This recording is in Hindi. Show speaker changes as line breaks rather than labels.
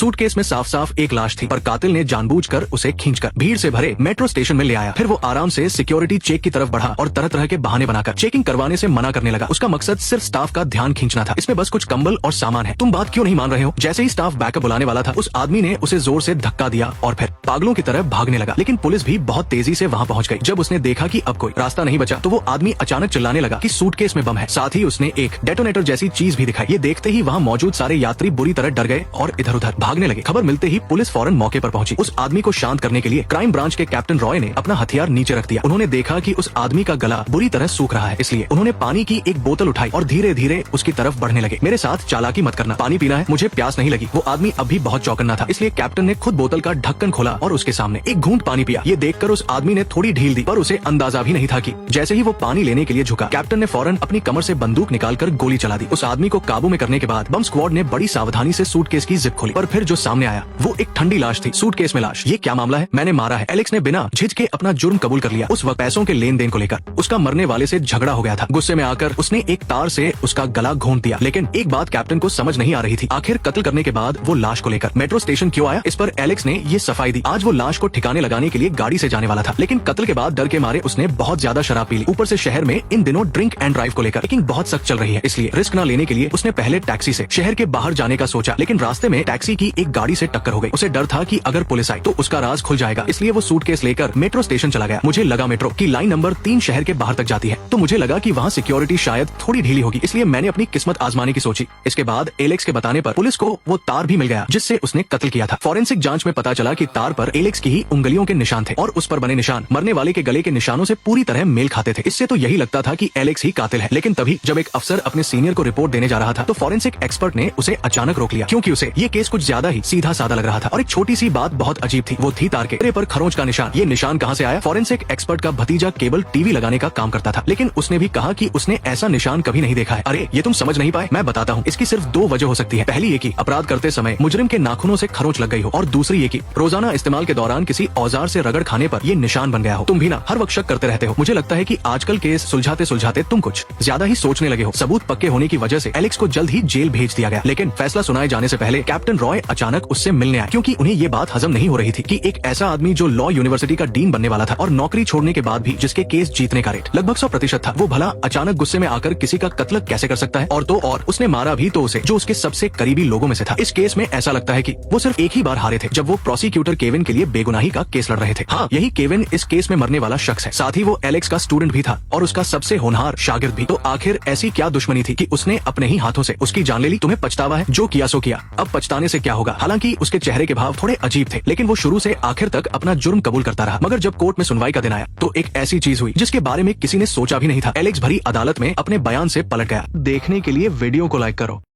सूटकेस में साफ साफ एक लाश थी, पर कातिल ने जानबूझकर उसे खींचकर भीड़ से भरे मेट्रो स्टेशन में ले आया। फिर वो आराम से सिक्योरिटी चेक की तरफ बढ़ा और तरह तरह के बहाने बनाकर चेकिंग करवाने से मना करने लगा। उसका मकसद सिर्फ स्टाफ का ध्यान खींचना था। इसमें बस कुछ कंबल और सामान है, तुम बात क्यों नहीं मान रहे हो। जैसे ही स्टाफ बैकअप बुलाने वाला था, उस आदमी ने उसे जोर से धक्का दिया और फिर पागलों की तरह भागने लगा। लेकिन पुलिस भी बहुत तेजी से वहाँ पहुँच गई। जब उसने देखा कि अब कोई रास्ता नहीं बचा, तो वो आदमी अचानक चिल्लाने लगा कि सूटकेस में बम है। साथ ही उसने एक डेटोनेटर जैसी चीज भी दिखाई। ये देखते ही वहाँ मौजूद सारे यात्री बुरी तरह डर गए और इधर उधर भागने लगे। खबर मिलते ही पुलिस फौरन मौके पर पहुंची। उस आदमी को शांत करने के लिए क्राइम ब्रांच के कैप्टन रॉय ने अपना हथियार नीचे रख दिया। उन्होंने देखा कि उस आदमी का गला बुरी तरह सूख रहा है, इसलिए उन्होंने पानी की एक बोतल उठाई और धीरे धीरे उसकी तरफ बढ़ने लगे। मेरे साथ चालाकी मत करना, पानी पीना है, मुझे प्यास नहीं लगी। वो आदमी अब भी बहुत चौकन्ना था, इसलिए कैप्टन ने खुद बोतल का ढक्कन खोला और उसके सामने एक घूंट पानी पिया। ये देखकर उस आदमी ने थोड़ी ढील दी, पर उसे अंदाजा भी नहीं था कि जैसे ही वो पानी लेने के लिए झुका, कैप्टन ने फौरन अपनी कमर से बंदूक निकालकर गोली चला दी। उस आदमी को काबू में करने के बाद बम स्क्वाड ने बड़ी सावधानी से सूटकेस की जिप खोली, पर फिर जो सामने आया वो एक ठंडी लाश थी। सूटकेस में लाश, ये क्या मामला है? मैंने मारा है। एलेक्स ने बिना झिझके अपना जुर्म कबूल कर लिया। उस वक्त पैसों के लेन देन को लेकर उसका मरने वाले से झगड़ा हो गया था। गुस्से में आकर उसने एक तार से उसका गला घोंट दिया। लेकिन एक बात कैप्टन को समझ नहीं आ रही थी, आखिर कत्ल करने के बाद वो लाश को लेकर मेट्रो स्टेशन क्यों आया? इस पर एलेक्स ने ये सफाई दी। आज वो लाश को ठिकाने लगाने के लिए गाड़ी से जाने वाला था, लेकिन कत्ल के बाद डर के मारे उसने बहुत ज्यादा शराब पी ली। ऊपर से शहर में इन दिनों ड्रिंक एंड ड्राइव को लेकर चेकिंग बहुत सख्त चल रही है, इसलिए रिस्क न लेने के लिए उसने पहले टैक्सी से शहर के बाहर जाने का सोचा। लेकिन रास्ते में टैक्सी की एक गाड़ी से टक्कर हो गई। उसे डर था कि अगर पुलिस आई तो उसका राज खुल जाएगा, इसलिए वो सूटकेस लेकर मेट्रो स्टेशन चला गया। मुझे लगा मेट्रो की लाइन नंबर 3 शहर के बाहर तक जाती है, तो मुझे लगा कि वहाँ सिक्योरिटी शायद थोड़ी ढीली होगी, इसलिए मैंने अपनी किस्मत आजमाने की सोची। इसके बाद एलेक्स के बताने पर पुलिस को वो तार भी मिल गया जिससे उसने कत्ल किया था। फॉरेंसिक जांच में पता चला कि तार पर एलेक्स की ही उंगलियों के निशान थे और उस पर बने निशान मरने वाले के गले के निशानों से पूरी तरह मेल खाते थे। इससे तो यही लगता था कि एलेक्स ही कातिल है। लेकिन तभी जब एक अफसर अपने सीनियर को रिपोर्ट देने जा रहा था, तो फॉरेंसिक एक्सपर्ट ने उसे अचानक रोक लिया, क्योंकि उसे ये केस कुछ ज्यादा ही सीधा साधा लग रहा था। और एक छोटी सी बात बहुत अजीब थी, वो थी तार के पर खरोंच का निशान। ये निशान कहाँ से आया? फॉरेंसिक एक्सपर्ट का भतीजा केबल टीवी लगाने का काम करता था, लेकिन उसने भी कहा कि उसने ऐसा निशान कभी नहीं देखा है। अरे ये तुम समझ नहीं पाए, मैं बताता हूँ। इसकी सिर्फ 2 वजह हो सकती है। पहली ये कि अपराध करते समय मुजरिम के नाखूनों से खरोंच लग गई हो, और दूसरी ये कि रोजाना इस्तेमाल के दौरान किसी औजार से रगड़ खाने पर ये निशान बन गया हो। तुम भी ना हर वक्त शक करते रहते हो। मुझे लगता है कि आजकल केस सुलझाते सुलझाते तुम कुछ ज्यादा ही सोचने लगे हो। सबूत पक्के होने की वजह से एलेक्स को जल्द ही जेल भेज दिया गया। लेकिन फैसला सुनाए जाने से पहले कैप्टन रॉय अचानक उससे मिलने आए, क्योंकि उन्हें ये बात हजम नहीं हो रही थी कि एक ऐसा आदमी जो लॉ यूनिवर्सिटी का डीन बनने वाला था और नौकरी छोड़ने के बाद भी जिसके केस जीतने का रेट लगभग 100% था, वो भला अचानक गुस्से में आकर किसी का कत्ल कैसे कर सकता है? और तो और उसने मारा भी तो उसे, जो उसके सबसे करीबी लोगों में से था। इस केस में ऐसा लगता है कि वो सिर्फ एक ही बार हारे थे, जब वो प्रोसिक्यूटर केविन के लिए बेगुनाही का केस लड़ रहे थे। हाँ, यही केविन इस केस में मरने वाला शख्स है। साथ ही वो एलेक्स का स्टूडेंट भी था और उसका सबसे होनहार शागिर्द भी। तो आखिर ऐसी क्या दुश्मनी थी कि उसने अपने ही हाथों से उसकी जान ले ली? तुम्हें पछतावा है? जो किया सो किया, अब पछताने से क्या होगा? हालांकि उसके चेहरे के भाव थोड़े अजीब थे, लेकिन वो शुरू से आखिर तक अपना जुर्म कबूल करता रहा। मगर जब कोर्ट में सुनवाई का दिन आया, तो एक ऐसी चीज हुई जिसके बारे में किसी ने सोचा भी नहीं था। एलेक्स भरी अदालत में अपने बयान से पलट गया। देखने के लिए वीडियो को लाइक करो।